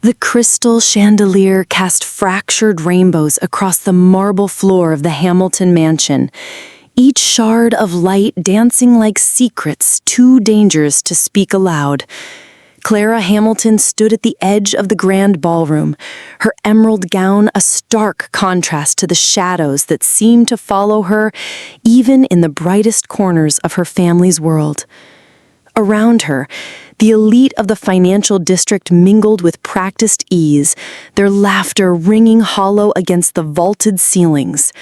The crystal chandelier cast fractured rainbows across the marble floor of the Hamilton mansion, each shard of light dancing like secrets too dangerous to speak aloud. Clara Hamilton stood at the edge of the grand ballroom, her emerald gown a stark contrast to the shadows that seemed to follow her even in the brightest corners of her family's world. Around her, the elite of the financial district mingled with practiced ease, their laughter ringing hollow against the vaulted ceilings.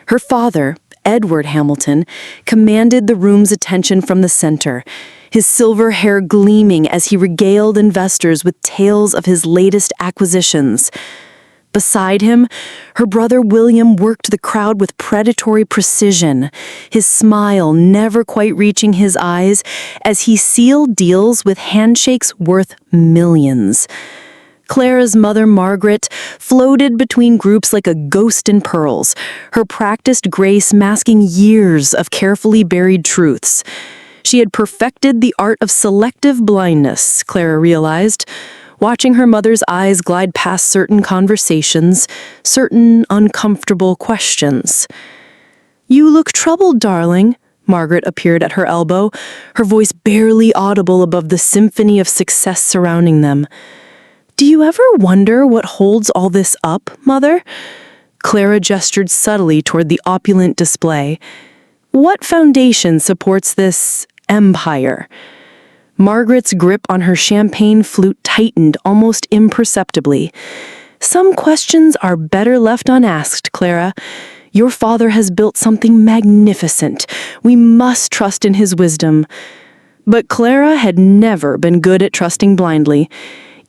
Her father, Edward Hamilton, commanded the room's attention from the center, his silver hair gleaming as he regaled investors with tales of his latest acquisitions. Beside him, her brother William worked the crowd with predatory precision, his smile never quite reaching his eyes as he sealed deals with handshakes worth millions. Clara's mother, Margaret, floated between groups like a ghost in pearls, her practiced grace masking years of carefully buried truths. She had perfected the art of selective blindness, Clara realized, watching her mother's eyes glide past certain conversations, certain uncomfortable questions. "You look troubled, darling." Margaret appeared at her elbow, her voice barely audible above the symphony of success surrounding them. "Do you ever wonder what holds all this up, Mother?" Clara gestured subtly toward the opulent display. "What foundation supports this empire?" Margaret's grip on her champagne flute tightened almost imperceptibly. "Some questions are better left unasked, Clara. Your father has built something magnificent. We must trust in his wisdom." But Clara had never been good at trusting blindly.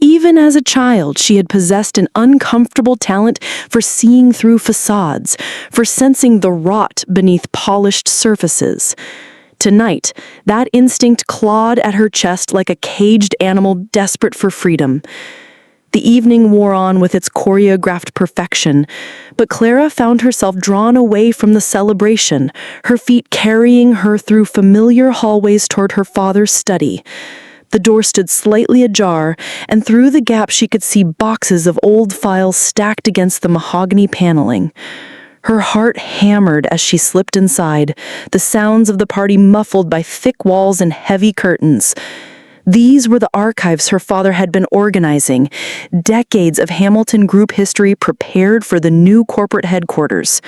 Even as a child, she had possessed an uncomfortable talent for seeing through facades, for sensing the rot beneath polished surfaces. Tonight, that instinct clawed at her chest like a caged animal desperate for freedom. The evening wore on with its choreographed perfection, but Clara found herself drawn away from the celebration, her feet carrying her through familiar hallways toward her father's study. The door stood slightly ajar, and through the gap she could see boxes of old files stacked against the mahogany paneling. Her heart hammered as she slipped inside, the sounds of the party muffled by thick walls and heavy curtains. These were the archives her father had been organizing, decades of Hamilton Group history prepared for the new corporate headquarters.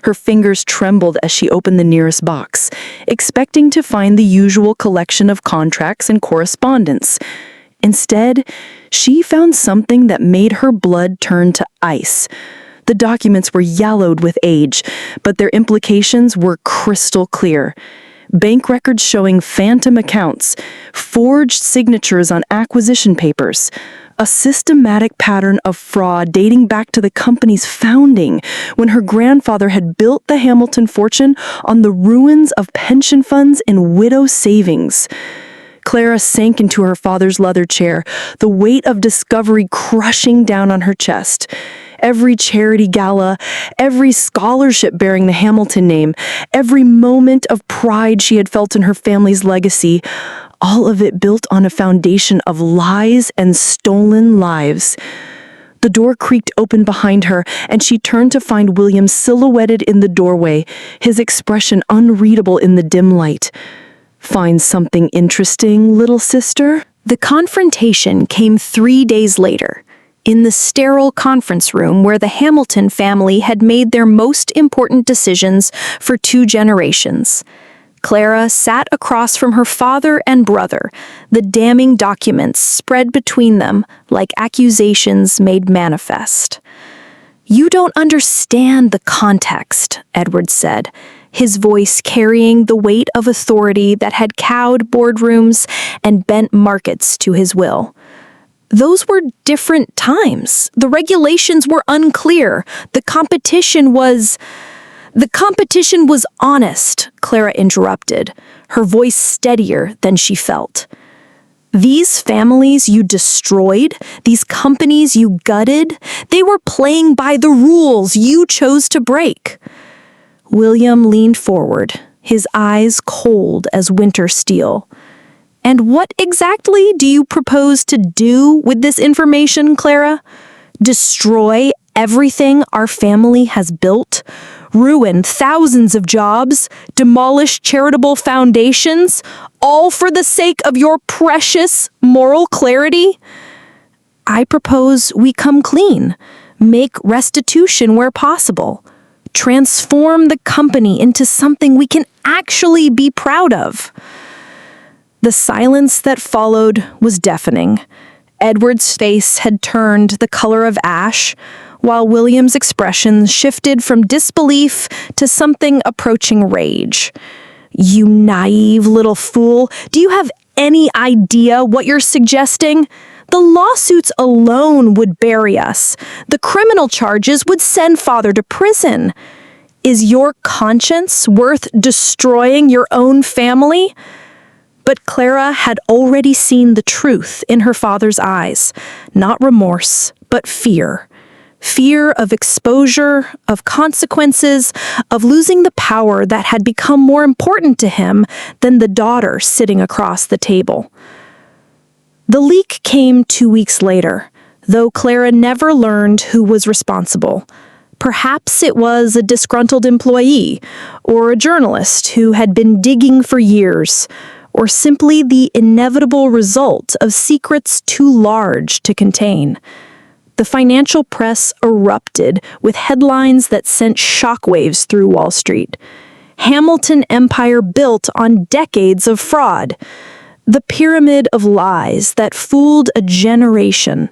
Her fingers trembled as she opened the nearest box, expecting to find the usual collection of contracts and correspondence. Instead, she found something that made her blood turn to ice. The documents were yellowed with age, but their implications were crystal clear. Bank records showing phantom accounts, forged signatures on acquisition papers, a systematic pattern of fraud dating back to the company's founding, when her grandfather had built the Hamilton fortune on the ruins of pension funds and widow savings. Clara sank into her father's leather chair, the weight of discovery crushing down on her chest. Every charity gala, every scholarship bearing the Hamilton name, every moment of pride she had felt in her family's legacy, all of it built on a foundation of lies and stolen lives. The door creaked open behind her, and she turned to find William silhouetted in the doorway, his expression unreadable in the dim light. "Find something interesting, little sister?" The confrontation came 3 days later, in the sterile conference room where the Hamilton family had made their most important decisions for 2 generations. Clara sat across from her father and brother, the damning documents spread between them like accusations made manifest. "You don't understand the context," Edward said, his voice carrying the weight of authority that had cowed boardrooms and bent markets to his will. "Those were different times. The regulations were unclear. The competition was honest," Clara interrupted, her voice steadier than she felt. "These families you destroyed, these companies you gutted, they were playing by the rules you chose to break." William leaned forward, his eyes cold as winter steel. And what exactly do you propose to do with this information, Clara? Destroy everything our family has built? Ruin thousands of jobs? Demolish charitable foundations? All for the sake of your precious moral clarity? I propose we come clean, make restitution where possible, transform the company into something we can actually be proud of. The silence that followed was deafening. Edward's face had turned the color of ash, while William's expression shifted from disbelief to something approaching rage. You naive little fool, do you have any idea what you're suggesting? The lawsuits alone would bury us. The criminal charges would send Father to prison. Is your conscience worth destroying your own family? But Clara had already seen the truth in her father's eyes, not remorse, but fear. Fear of exposure, of consequences, of losing the power that had become more important to him than the daughter sitting across the table. The leak came 2 weeks later, though Clara never learned who was responsible. Perhaps it was a disgruntled employee, or a journalist who had been digging for years, or simply the inevitable result of secrets too large to contain. The financial press erupted with headlines that sent shockwaves through Wall Street. Hamilton empire built on decades of fraud. The pyramid of lies that fooled a generation.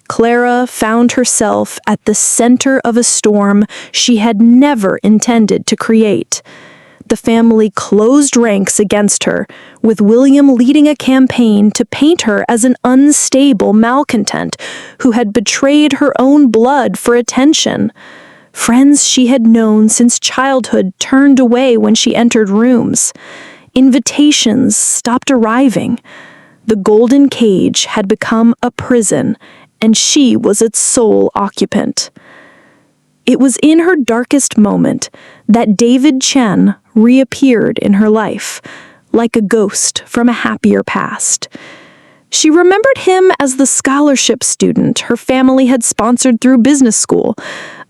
Clara found herself at the center of a storm she had never intended to create. The family closed ranks against her, with William leading a campaign to paint her as an unstable malcontent who had betrayed her own blood for attention. Friends she had known since childhood turned away when she entered rooms. Invitations stopped arriving. The golden cage had become a prison, and she was its sole occupant. It was in her darkest moment that David Chen reappeared in her life, like a ghost from a happier past. She remembered him as the scholarship student her family had sponsored through business school,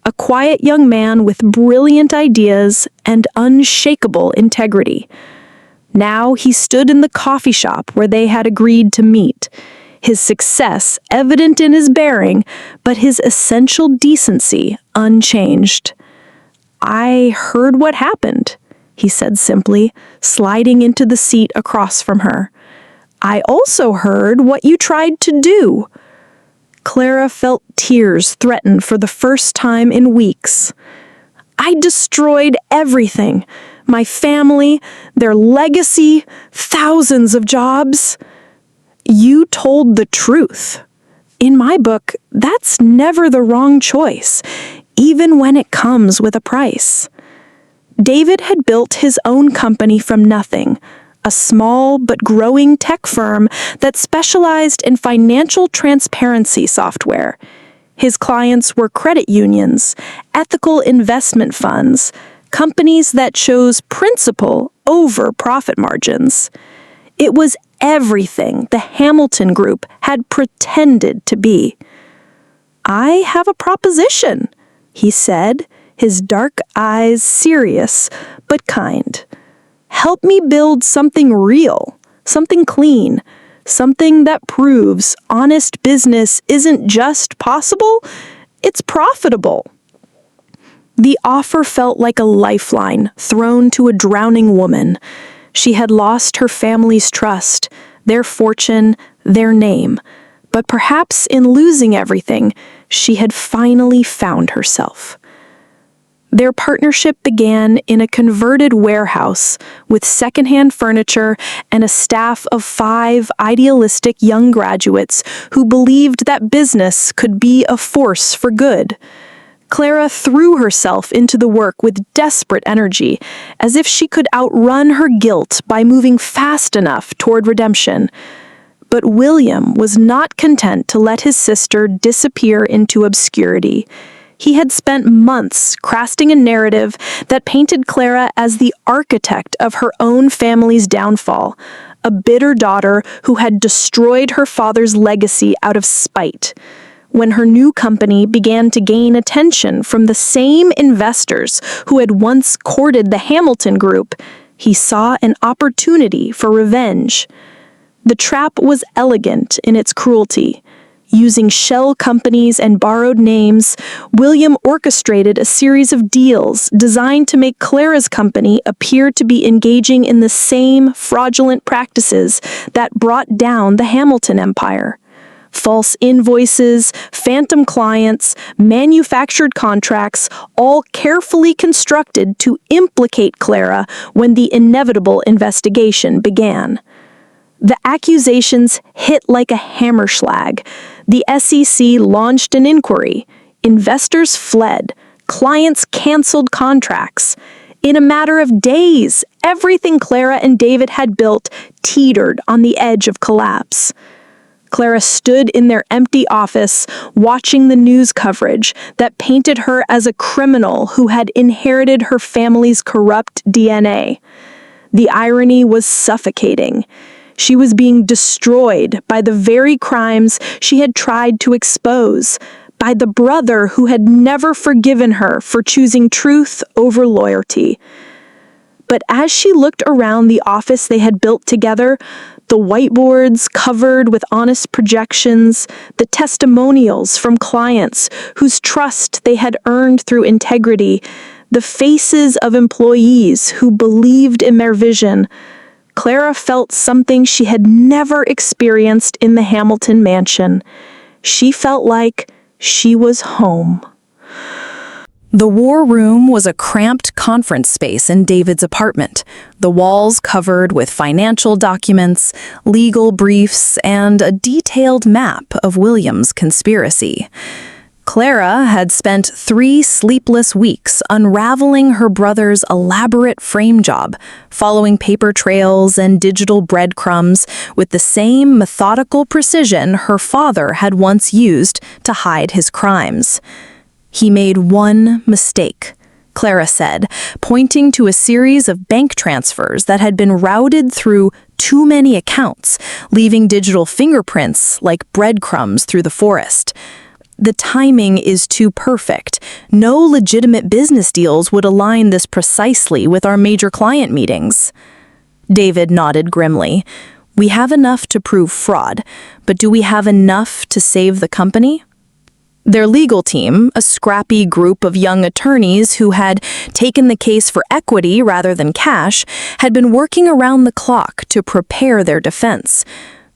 a quiet young man with brilliant ideas and unshakable integrity. Now he stood in the coffee shop where they had agreed to meet, his success evident in his bearing, but his essential decency unchanged. "I heard what happened," he said simply, sliding into the seat across from her. "I also heard what you tried to do." Clara felt tears threaten for the first time in weeks. "I destroyed everything. My family, their legacy, thousands of jobs." "You told the truth. In my book, that's never the wrong choice, even when it comes with a price." David had built his own company from nothing, a small but growing tech firm that specialized in financial transparency software. His clients were credit unions, ethical investment funds, companies that chose principle over profit margins. It was everything the Hamilton Group had pretended to be. "I have a proposition," he said, his dark eyes serious but kind. "Help me build something real, something clean, something that proves honest business isn't just possible, it's profitable." The offer felt like a lifeline thrown to a drowning woman. She had lost her family's trust, their fortune, their name. But perhaps in losing everything, she had finally found herself. Their partnership began in a converted warehouse with secondhand furniture and a staff of 5 idealistic young graduates who believed that business could be a force for good. Clara threw herself into the work with desperate energy, as if she could outrun her guilt by moving fast enough toward redemption. But William was not content to let his sister disappear into obscurity. He had spent months crafting a narrative that painted Clara as the architect of her own family's downfall, a bitter daughter who had destroyed her father's legacy out of spite. When her new company began to gain attention from the same investors who had once courted the Hamilton Group, he saw an opportunity for revenge. The trap was elegant in its cruelty. Using shell companies and borrowed names, William orchestrated a series of deals designed to make Clara's company appear to be engaging in the same fraudulent practices that brought down the Hamilton empire. False invoices, phantom clients, manufactured contracts, all carefully constructed to implicate Clara when the inevitable investigation began. The accusations hit like a hammerschlag. The SEC launched an inquiry. Investors fled. Clients canceled contracts. In a matter of days, everything Clara and David had built teetered on the edge of collapse. Clara stood in their empty office, watching the news coverage that painted her as a criminal who had inherited her family's corrupt DNA. The irony was suffocating. She was being destroyed by the very crimes she had tried to expose, by the brother who had never forgiven her for choosing truth over loyalty. But as she looked around the office they had built together, the whiteboards covered with honest projections, the testimonials from clients whose trust they had earned through integrity, the faces of employees who believed in their vision, Clara felt something she had never experienced in the Hamilton mansion. She felt like she was home. The war room was a cramped conference space in David's apartment, the walls covered with financial documents, legal briefs, and a detailed map of William's conspiracy. Clara had spent 3 sleepless weeks unraveling her brother's elaborate frame job, following paper trails and digital breadcrumbs with the same methodical precision her father had once used to hide his crimes. He made one mistake, Clara said, pointing to a series of bank transfers that had been routed through too many accounts, leaving digital fingerprints like breadcrumbs through the forest. The timing is too perfect. No legitimate business deals would align this precisely with our major client meetings. David nodded grimly. We have enough to prove fraud, but do we have enough to save the company? Their legal team, a scrappy group of young attorneys who had taken the case for equity rather than cash, had been working around the clock to prepare their defense.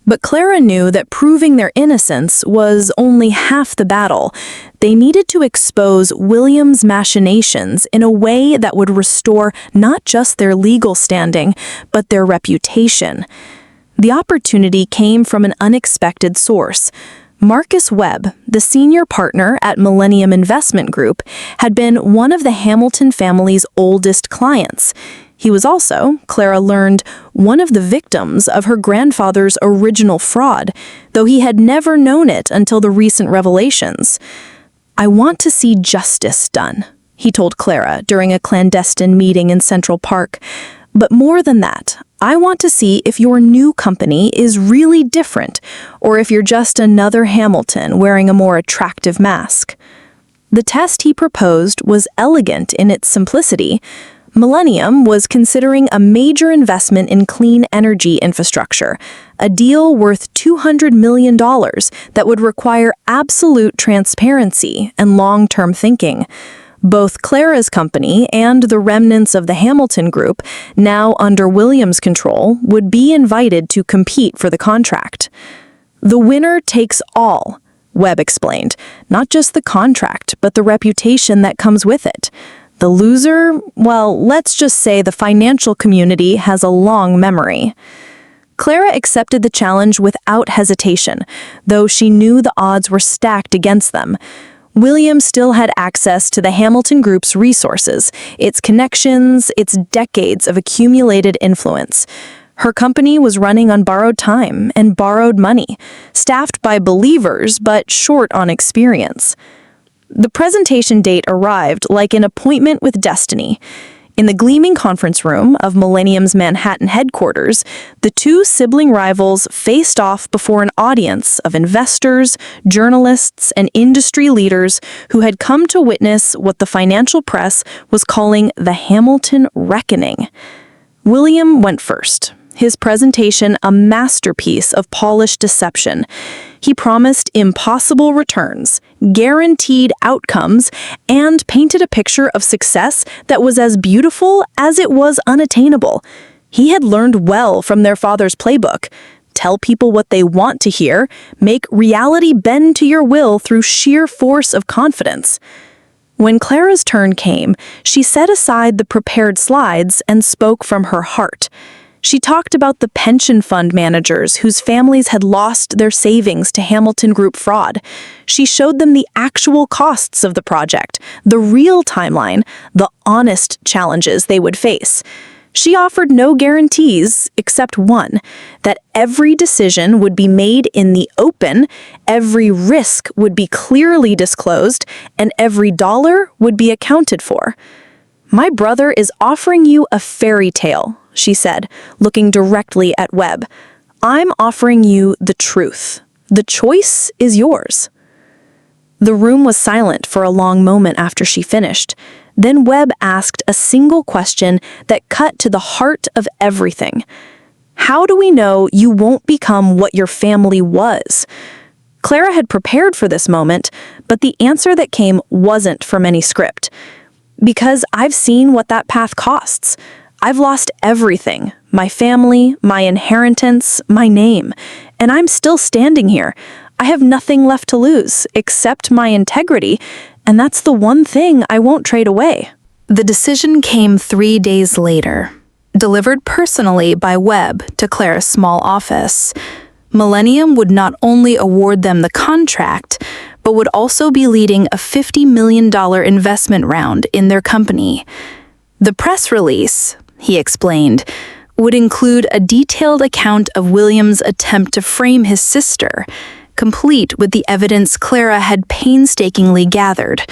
But Clara knew that proving their innocence was only half the battle. They needed to expose William's machinations in a way that would restore not just their legal standing, but their reputation. The opportunity came from an unexpected source. Marcus Webb, the senior partner at Millennium Investment Group, had been one of the Hamilton family's oldest clients. He was also, Clara learned, one of the victims of her grandfather's original fraud, though he had never known it until the recent revelations. I want to see justice done, he told Clara during a clandestine meeting in Central Park. But more than that, I want to see if your new company is really different, or if you're just another Hamilton wearing a more attractive mask. The test he proposed was elegant in its simplicity. Millennium was considering a major investment in clean energy infrastructure, a deal worth $200 million that would require absolute transparency and long-term thinking. Both Clara's company and the remnants of the Hamilton Group, now under William's control, would be invited to compete for the contract. The winner takes all, Webb explained, not just the contract, but the reputation that comes with it. The loser, well, let's just say the financial community has a long memory. Clara accepted the challenge without hesitation, though she knew the odds were stacked against them. William still had access to the Hamilton Group's resources, its connections, its decades of accumulated influence. Her company was running on borrowed time and borrowed money, staffed by believers but short on experience. The presentation date arrived like an appointment with destiny. In the gleaming conference room of Millennium's Manhattan headquarters, the two sibling rivals faced off before an audience of investors, journalists, and industry leaders who had come to witness what the financial press was calling the Hamilton Reckoning. William went first, his presentation a masterpiece of polished deception. He promised impossible returns, guaranteed outcomes, and painted a picture of success that was as beautiful as it was unattainable. He had learned well from their father's playbook. Tell people what they want to hear, make reality bend to your will through sheer force of confidence. When Clara's turn came, she set aside the prepared slides and spoke from her heart. She talked about the pension fund managers whose families had lost their savings to Hamilton Group fraud. She showed them the actual costs of the project, the real timeline, the honest challenges they would face. She offered no guarantees except one, that every decision would be made in the open, every risk would be clearly disclosed, and every dollar would be accounted for. "My brother is offering you a fairy tale," she said, looking directly at Webb. "I'm offering you the truth. The choice is yours." The room was silent for a long moment after she finished. Then Webb asked a single question that cut to the heart of everything. "How do we know you won't become what your family was?" Clara had prepared for this moment, but the answer that came wasn't from any script. "Because I've seen what that path costs. I've lost everything, my family, my inheritance, my name, and I'm still standing here. I have nothing left to lose except my integrity, and that's the one thing I won't trade away." The decision came 3 days later, delivered personally by Webb to Clara's small office. Millennium would not only award them the contract, but would also be leading a $50 million investment round in their company. The press release, he explained, would include a detailed account of William's attempt to frame his sister, complete with the evidence Clara had painstakingly gathered.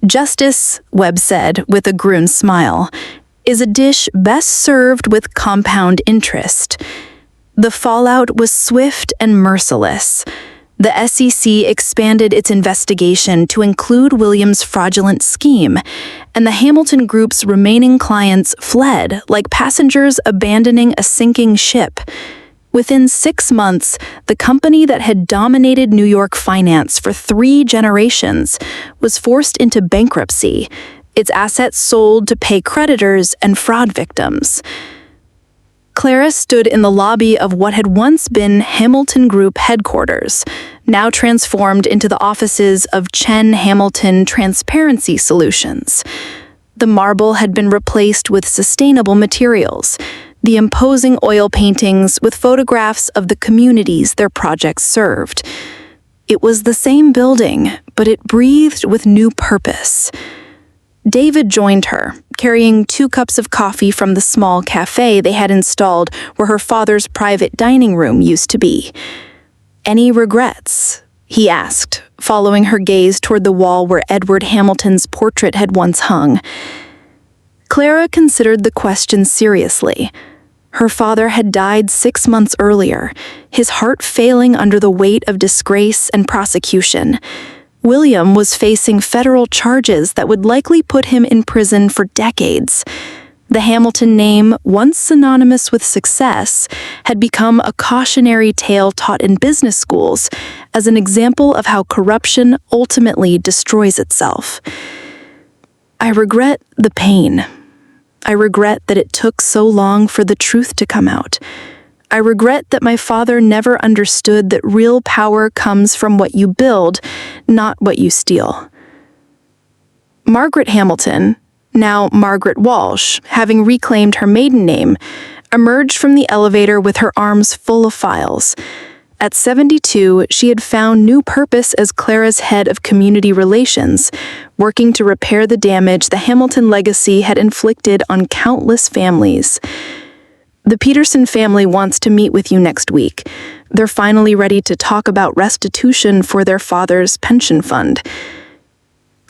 "Justice," Webb said with a grim smile, "is a dish best served with compound interest." The fallout was swift and merciless. The SEC expanded its investigation to include William's fraudulent scheme, and the Hamilton Group's remaining clients fled like passengers abandoning a sinking ship. Within 6 months, the company that had dominated New York finance for 3 generations was forced into bankruptcy, its assets sold to pay creditors and fraud victims. Clara stood in the lobby of what had once been Hamilton Group headquarters, now transformed into the offices of Chen Hamilton Transparency Solutions. The marble had been replaced with sustainable materials, the imposing oil paintings with photographs of the communities their projects served. It was the same building, but it breathed with new purpose. David joined her, carrying 2 cups of coffee from the small cafe they had installed where her father's private dining room used to be. "Any regrets?" he asked, following her gaze toward the wall where Edward Hamilton's portrait had once hung. Clara considered the question seriously. Her father had died 6 months earlier, his heart failing under the weight of disgrace and prosecution. William was facing federal charges that would likely put him in prison for decades. The Hamilton name, once synonymous with success, had become a cautionary tale taught in business schools as an example of how corruption ultimately destroys itself. "I regret the pain. I regret that it took so long for the truth to come out. I regret that my father never understood that real power comes from what you build, not what you steal." Margaret Hamilton, now Margaret Walsh, having reclaimed her maiden name, emerged from the elevator with her arms full of files. At 72, she had found new purpose as Clara's head of community relations, working to repair the damage the Hamilton legacy had inflicted on countless families. "The Peterson family wants to meet with you next week. They're finally ready to talk about restitution for their father's pension fund."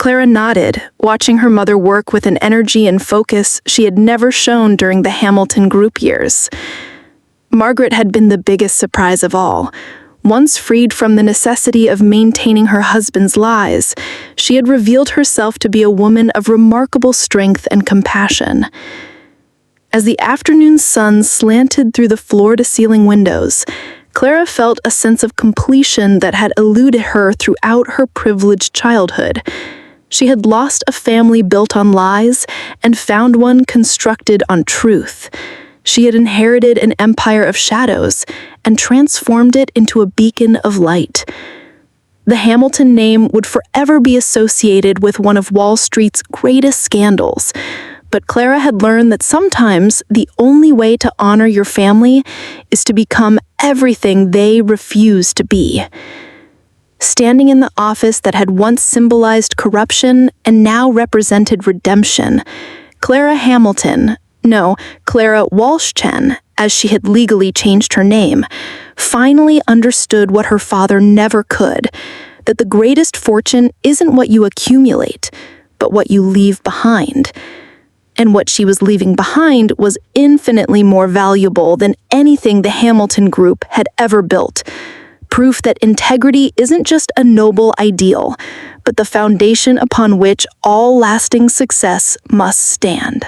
Clara nodded, watching her mother work with an energy and focus she had never shown during the Hamilton group years. Margaret had been the biggest surprise of all. Once freed from the necessity of maintaining her husband's lies, she had revealed herself to be a woman of remarkable strength and compassion. As the afternoon sun slanted through the floor-to-ceiling windows, Clara felt a sense of completion that had eluded her throughout her privileged childhood. She had lost a family built on lies and found one constructed on truth. She had inherited an empire of shadows and transformed it into a beacon of light. The Hamilton name would forever be associated with one of Wall Street's greatest scandals, but Clara had learned that sometimes the only way to honor your family is to become everything they refuse to be. Standing in the office that had once symbolized corruption and now represented redemption, Clara Walsh-Chen, as she had legally changed her name, finally understood what her father never could, that the greatest fortune isn't what you accumulate, but what you leave behind. And what she was leaving behind was infinitely more valuable than anything the Hamilton Group had ever built. Proof that integrity isn't just a noble ideal, but the foundation upon which all lasting success must stand.